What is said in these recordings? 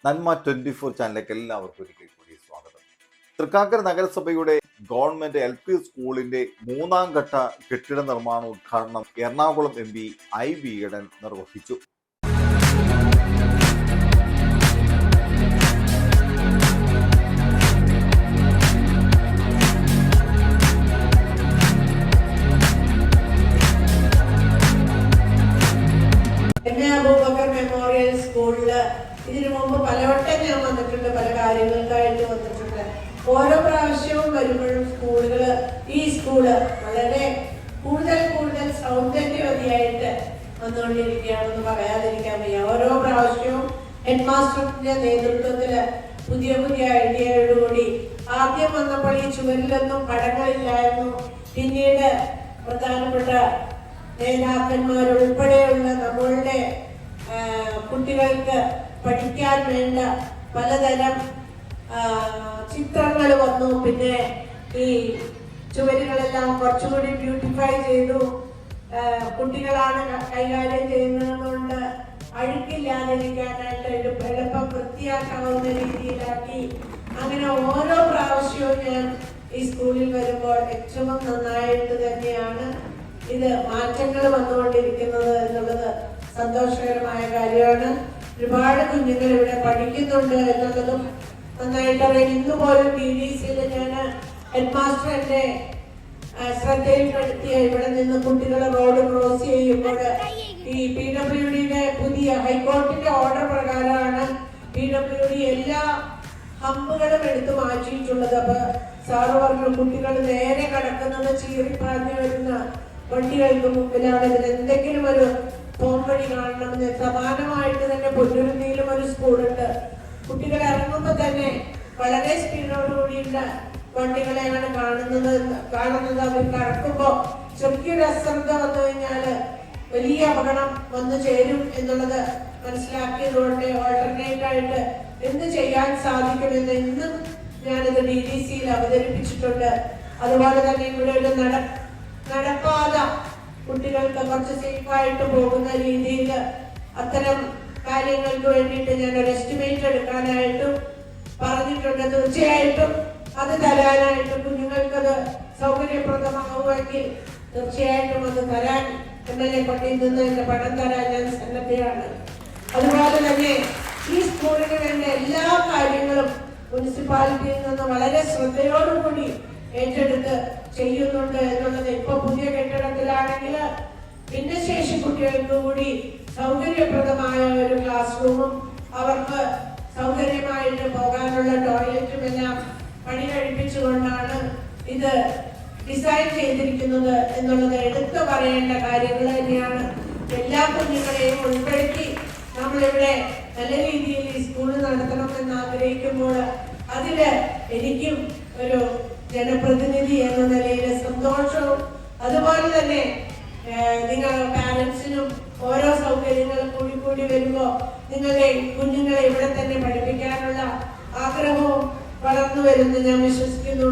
നന്മ 24 ചാനലിലേക്ക് എല്ലാവർക്കും ഒരിക്കൽ കൂടി സ്വാഗതം. തൃക്കാക്കര നഗരസഭയുടെ ഗവൺമെന്റ് LP സ്കൂളിന്റെ 3ാം ഘട്ട കെട്ടിട നിർമ്മാണ ഉദ്ഘാടനം എറണാകുളം MP IV ഈഡൻ നിർവഹിച്ചു. മെമ്മോറിയൽ സ്കൂളില് ഇതിനു മുമ്പ് പലവട്ടം ഞാൻ വന്നിട്ടുണ്ട്, പല കാര്യങ്ങൾക്കായിട്ട് വന്നിട്ടുണ്ട്. ഓരോ പ്രാവശ്യവും വരുമ്പോഴും ഈ സ്കൂള് വളരെ കൂടുതൽ സൗന്ദര്യവതിയായിട്ട് വന്നുകൊണ്ടിരിക്കുകയാണെന്ന് പറയാതിരിക്കാൻ വയ്യ. ഓരോ പ്രാവശ്യവും ഹെഡ് മാസ്റ്ററിന്റെ നേതൃത്വത്തില് പുതിയ ഐഡിയയോടുകൂടി ആദ്യം വന്നപ്പോൾ ഈ ചുവരിലൊന്നും പടങ്ങളില്ലായിരുന്നു. പിന്നീട് പ്രധാനപ്പെട്ട നേതാക്കന്മാരുൾപ്പെടെയുള്ള നമ്മളുടെ കുട്ടികൾക്ക് പഠിക്കാൻ വേണ്ട പലതരം ചിത്രങ്ങൾ വന്നു. പിന്നെ ഈ ചുവരുകളെല്ലാം കുറച്ചുകൂടി ബ്യൂട്ടിഫൈ ചെയ്തു. കുട്ടികളാണ് കൈകാര്യം ചെയ്യുന്നതുകൊണ്ട് അഴുക്കില്ലാതിരിക്കാനായിട്ട് എളുപ്പം വൃത്തിയാക്കാവുന്ന രീതിയിലാക്കി. അങ്ങനെ ഓരോ പ്രാവശ്യവും ഞാൻ ഈ സ്കൂളിൽ വരുമ്പോൾ ഏറ്റവും നന്നായിട്ട് തന്നെയാണ് ഇത് മാറ്റങ്ങൾ വന്നുകൊണ്ടിരിക്കുന്നത് എന്നുള്ളത് സന്തോഷകരമായ കാര്യമാണ്. ഒരുപാട് കുഞ്ഞുങ്ങൾ ഇവിടെ പഠിക്കുന്നുണ്ട് എന്നുള്ളതും നന്നായിട്ട് അറിയാം. ഇന്നുപോലും TDCയിൽ ഞാൻ ഹെഡ് മാസ്റ്റർ എന്റെ ശ്രദ്ധയിൽപ്പെടുത്തിയ ഇവിടെ നിന്ന് കുട്ടികൾ റോഡ് ക്രോസ് ചെയ്യുമ്പോൾ ഈ PWDയുടെ പുതിയ ഹൈക്കോടതിയുടെ ഓർഡർ പ്രകാരമാണ് PWD എല്ലാ ഹമ്പുകളും എടുത്തു മാറ്റിയിട്ടുള്ളത്. അപ്പൊ സാറ് പറഞ്ഞു കുട്ടികൾ നേരെ കടക്കുന്നത് ചീറിപ്പാഞ്ഞു വരുന്ന വണ്ടികൾക്ക് മുമ്പിലാണ്. ഇതിന് എന്തെങ്കിലും ഒരു പോംവഴി കാണണമെന്ന്. സമാനമായിട്ട് തന്നെ പൊന്നുരുന്നിയിലും ഒരു സ്കൂളുണ്ട്. കുട്ടികൾ ഇറങ്ങുമ്പോൾ തന്നെ വളരെ സ്പീഡോടുകൂടിയുള്ള വണ്ടികളെയാണ് കാണുന്നത്. അവർ കടക്കുമ്പോൾ ചെറിയൊരു അശ്രദ്ധ വന്നു കഴിഞ്ഞാല് വലിയ അപകടം വന്നു ചേരും എന്നുള്ളത് മനസ്സിലാക്കിയതുകൊണ്ട് ഓൾട്ടർനേറ്റ് ആയിട്ട് എന്ത് ചെയ്യാൻ സാധിക്കുമെന്ന് ഇന്നും ഞാനിത് DDCയിൽ അവതരിപ്പിച്ചിട്ടുണ്ട്. അതുപോലെ തന്നെ ഇവിടെ ഒരു നടപ്പാത കുട്ടികൾക്ക് കുറച്ച് സേഫായിട്ട് പോകുന്ന രീതിയിൽ അത്തരം കാര്യങ്ങൾക്ക് വേണ്ടിയിട്ട് ഞാൻ ഒരു എസ്റ്റിമേറ്റ് എടുക്കാനായിട്ടും പറഞ്ഞിട്ടുണ്ട്. തീർച്ചയായിട്ടും അത് തരാനായിട്ടും കുഞ്ഞുങ്ങൾക്കത് സൗകര്യപ്രദമാവുമെങ്കിൽ തീർച്ചയായിട്ടും അത് തരാൻ MLA പട്ടിയിൽ നിന്ന് എന്റെ പണം തരാൻ ഞാൻ സന്നദ്ധയാണ്. അതുപോലെ തന്നെ ഈ സ്കൂളിന് വേണ്ട എല്ലാ കാര്യങ്ങളും മുനിസിപ്പാലിറ്റിയിൽ നിന്ന് വളരെ ശ്രദ്ധയോടുകൂടി ഏറ്റെടുത്ത് ചെയ്യുന്നുണ്ട് എന്നുള്ളത്. ഇപ്പൊ പുതിയ കെട്ടിടത്തിലാണെങ്കിൽ ഭിന്നശേഷി കുട്ടികൾക്ക് കൂടി സൗകര്യപ്രദമായ ഒരു ക്ലാസ് റൂമും അവർക്ക് സൗകര്യമായിട്ട് പോകാനുള്ള ടോയ്ലറ്റും എല്ലാം പണി കഴിപ്പിച്ചുകൊണ്ടാണ് ഇത് ഡിസൈൻ ചെയ്തിരിക്കുന്നത് എന്നുള്ളത് എടുത്തു പറയേണ്ട കാര്യങ്ങൾ തന്നെയാണ്. എല്ലാ കുഞ്ഞുങ്ങളെയും ഉൾപ്പെടുത്തി നമ്മളിവിടെ നല്ല രീതിയിൽ ഈ സ്കൂൾ നടത്തണം എന്ന് ആഗ്രഹിക്കുമ്പോൾ അതില് എനിക്കും ഒരു ജനപ്രതിനിധി എന്ന നിലയിൽ സന്തോഷവും അതുപോലെ തന്നെ നിങ്ങൾ പാരന്റ്സിനും ഓരോ സൗകര്യങ്ങൾ കൂടി വരുമ്പോൾ നിങ്ങളുടെ കുഞ്ഞുങ്ങളെ ഇവിടെ തന്നെ പഠിപ്പിക്കാനുള്ള ആഗ്രഹവും വളർന്നു വരുമെന്ന് ഞാൻ വിശ്വസിക്കുന്നു.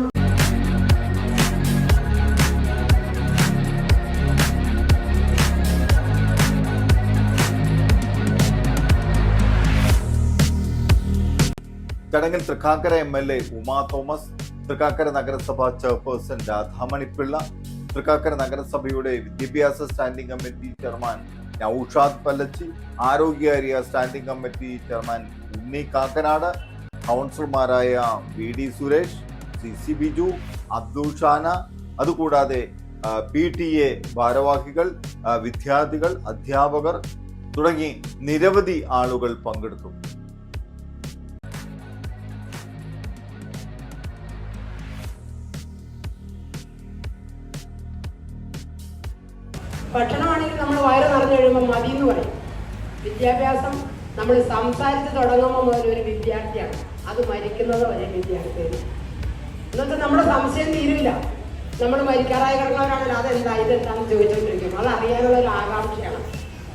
ചടങ്ങിൽ തൃക്കാക്കര MLA ഉമാ തോമസ്, തൃക്കാക്കര നഗരസഭ ചെയർപേഴ്സൺ രാധാമണിപ്പിള്ള, തൃക്കാക്കര നഗരസഭയുടെ വിദ്യാഭ്യാസ standing committee chairman Noushad Pallachi, ആരോഗ്യ standing committee chairman Unni Kakkanad, കൗൺസിലർമാരായ VD സുരേഷ്, CC ബിജു, അബ്ദുൾ ഷാന, അതുകൂടാതെ PTA ഭാരവാഹികൾ, വിദ്യാർത്ഥികൾ, അധ്യാപകർ തുടങ്ങി നിരവധി ആളുകൾ പങ്കെടുത്തു. ഭക്ഷണമാണെങ്കിൽ നമ്മൾ വയറ് നിറഞ്ഞു കഴിയുമ്പോൾ മതി എന്ന് പറയും. വിദ്യാഭ്യാസം നമ്മൾ സംസാരിച്ച് തുടങ്ങുമ്പോൾ മുതൽ ഒരു വിദ്യാർത്ഥിയാണ്, അത് മരിക്കുന്നത് വരെ വിദ്യാർത്ഥിയാണ്. എന്നുവെച്ചാൽ നമ്മുടെ സംശയം തീരില്ല. നമ്മൾ മരിക്കാറായി കിടക്കുന്നവരാണെങ്കിൽ അതെന്താ ഇതെന്താണെന്ന് ചോദിച്ചുകൊണ്ടിരിക്കും. അത് അറിയാനുള്ള ഒരു ആകാംക്ഷയാണ്.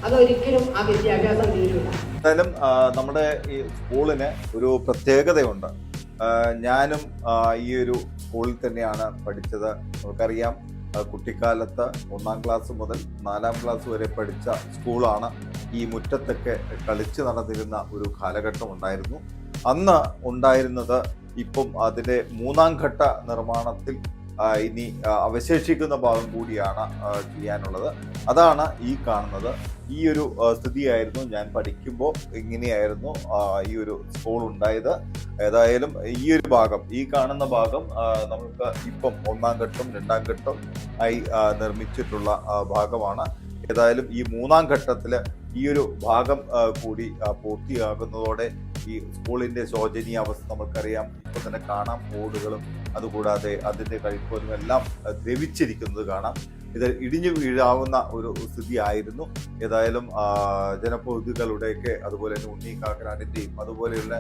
അതൊരിക്കലും ആ വിദ്യാഭ്യാസം തീരില്ല. എന്തായാലും നമ്മുടെ ഈ സ്കൂളിന് ഒരു പ്രത്യേകതയുണ്ട്. ഞാനും ഈ ഒരു സ്കൂളിൽ തന്നെയാണ് പഠിച്ചത്. നമുക്കറിയാം കുട്ടിക്കാലത്ത് 1-ാം ക്ലാസ് മുതൽ 4-ാം ക്ലാസ് വരെ പഠിച്ച സ്കൂളാണ്. ഈ മുറ്റത്തൊക്കെ കളിച്ച് നടന്നിരുന്ന ഒരു കാലഘട്ടം ഉണ്ടായിരുന്നു. അന്ന് ഉണ്ടായിരുന്നത് ഇപ്പം അതിൻ്റെ 3-ാം ഘട്ട നിർമ്മാണത്തിൽ ഇനി അവശേഷിക്കുന്ന ഭാഗം കൂടിയാണ് ചെയ്യാനുള്ളത്. അതാണ് ഈ കാണുന്നത്. ഈ ഒരു സ്ഥിതിയായിരുന്നു ഞാൻ പഠിക്കുമ്പോൾ ഇങ്ങനെയായിരുന്നു ഈ ഒരു സ്കൂൾ ഉണ്ടായത്. ഏതായാലും ഈ ഒരു ഭാഗം, ഈ കാണുന്ന ഭാഗം നമുക്ക് ഇപ്പം 1-ാം ഘട്ടം 2-ാം ഘട്ടം ആയി നിർമ്മിച്ചിട്ടുള്ള ഭാഗമാണ്. ഏതായാലും ഈ 3-ാം ഘട്ടത്തിൽ ഈ ഒരു ഭാഗം കൂടി പൂർത്തിയാകുന്നതോടെ ഈ സ്കൂളിന്റെ ശോചനീയ അവസ്ഥ നമുക്കറിയാം. ഇപ്പൊ തന്നെ കാണാം, ഓടുകളും അതുകൂടാതെ അതിന്റെ കഴിപ്പോലും എല്ലാം ദ്രവിച്ചിരിക്കുന്നത് കാണാം. ഇത് ഇടിഞ്ഞു വീഴാവുന്ന ഒരു സ്ഥിതി ആയിരുന്നു. ഏതായാലും ജനപ്രതിനിധികളുടെയൊക്കെ അതുപോലെ തന്നെ ഉണ്ണി കാക്കനാടിന്റെയും അതുപോലെയുള്ള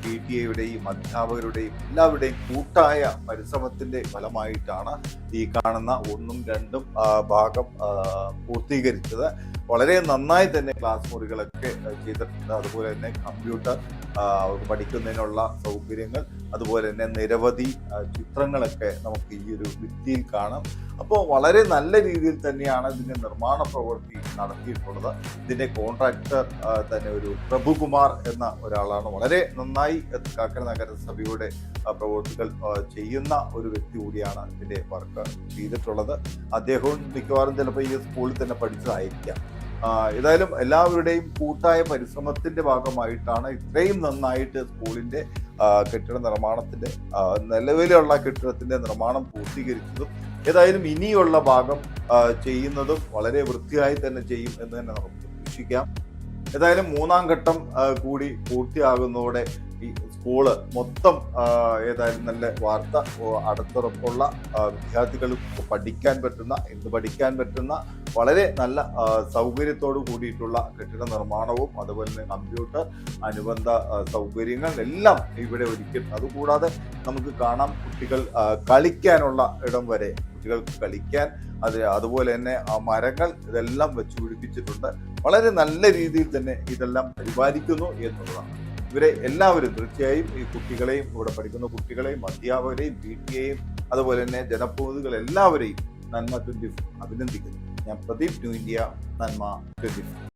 PTA-യുടെയും അധ്യാപകരുടെയും എല്ലാവരുടെയും കൂട്ടായ പരിശ്രമത്തിന്റെ ഫലമായിട്ടാണ് ഈ കാണുന്ന 1-ഉം 2-ഉം ഭാഗം പൂർത്തീകരിച്ചത്. വളരെ നന്നായി തന്നെ ക്ലാസ് മുറികളൊക്കെ ചെയ്തിട്ടുണ്ട്. അതുപോലെ തന്നെ കമ്പ്യൂട്ടർ അവർക്ക് പഠിക്കുന്നതിനുള്ള സൗകര്യങ്ങൾ, അതുപോലെ തന്നെ നിരവധി ചിത്രങ്ങളൊക്കെ നമുക്ക് ഈ ഒരു ഭിത്തിയിൽ കാണാം. അപ്പോൾ വളരെ നല്ല രീതിയിൽ തന്നെയാണ് ഇതിന്റെ നിർമ്മാണ പ്രവൃത്തി നടത്തിയിട്ടുള്ളത്. ഇതിന്റെ കോൺട്രാക്ടർ തന്നെ ഒരു പ്രഭുകുമാർ എന്ന ഒരാളാണ്. വളരെ നന്നായി തൃക്കാക്കര നഗരസഭയുടെ പ്രവൃത്തികൾ ചെയ്യുന്ന ഒരു വ്യക്തി കൂടിയാണ് ഇതിന്റെ വർക്ക് ചെയ്തിട്ടുള്ളത്. അദ്ദേഹവും മിക്കവാറും ചിലപ്പോൾ ഈ സ്കൂളിൽ തന്നെ പഠിച്ചതായിരിക്കാം. ഏതായാലും എല്ലാവരുടെയും കൂട്ടായ പരിശ്രമത്തിന്റെ ഭാഗമായിട്ടാണ് ഇത്രയും നന്നായിട്ട് സ്കൂളിന്റെ കെട്ടിട നിർമ്മാണത്തിന്റെ നിലവിലുള്ള കെട്ടിടത്തിന്റെ നിർമ്മാണം പൂർത്തീകരിച്ചതും. ഏതായാലും ഇനിയുള്ള ഭാഗം ചെയ്യുന്നതും വളരെ വൃത്തിയായി തന്നെ ചെയ്യും എന്ന് തന്നെ നമുക്ക് പ്രതീക്ഷിക്കാം. ഏതായാലും 3-ാം ഘട്ടം കൂടി പൂർത്തിയാകുന്നതോടെ ഈ സ്കൂള് മൊത്തം ഏതായാലും നല്ല വാർത്ത, അടുത്തുറപ്പുള്ള വിദ്യാർത്ഥികൾ പഠിക്കാൻ പറ്റുന്ന വളരെ നല്ല സൗകര്യത്തോടു കൂടിയിട്ടുള്ള കെട്ടിട നിർമ്മാണവും അതുപോലെ തന്നെ കമ്പ്യൂട്ടർ അനുബന്ധ സൗകര്യങ്ങൾ എല്ലാം ഇവിടെ ഒരുക്കും. അതുകൂടാതെ നമുക്ക് കാണാം, കുട്ടികൾ കളിക്കാനുള്ള ഇടം വരെ, കുട്ടികൾക്ക് കളിക്കാൻ അതുപോലെ തന്നെ മരങ്ങൾ ഇതെല്ലാം വെച്ച് പിടിപ്പിച്ചിട്ടുണ്ട്. വളരെ നല്ല രീതിയിൽ തന്നെ ഇതെല്ലാം പരിപാലിക്കുന്നു എന്നുള്ളതാണ്. ഇവരെ എല്ലാവരും തീർച്ചയായും ഈ കുട്ടികളെയും, ഇവിടെ പഠിക്കുന്ന കുട്ടികളെയും അധ്യാപകരെയും PTA-യെയും അതുപോലെ തന്നെ ജനപ്രതിനിധികൾ എല്ലാവരെയും നന്മ 24 അഭിനന്ദിക്കുന്നു. ഞാൻ പ്രദീപ്, ന്യൂ ഇന്ത്യ, നന്മ 24.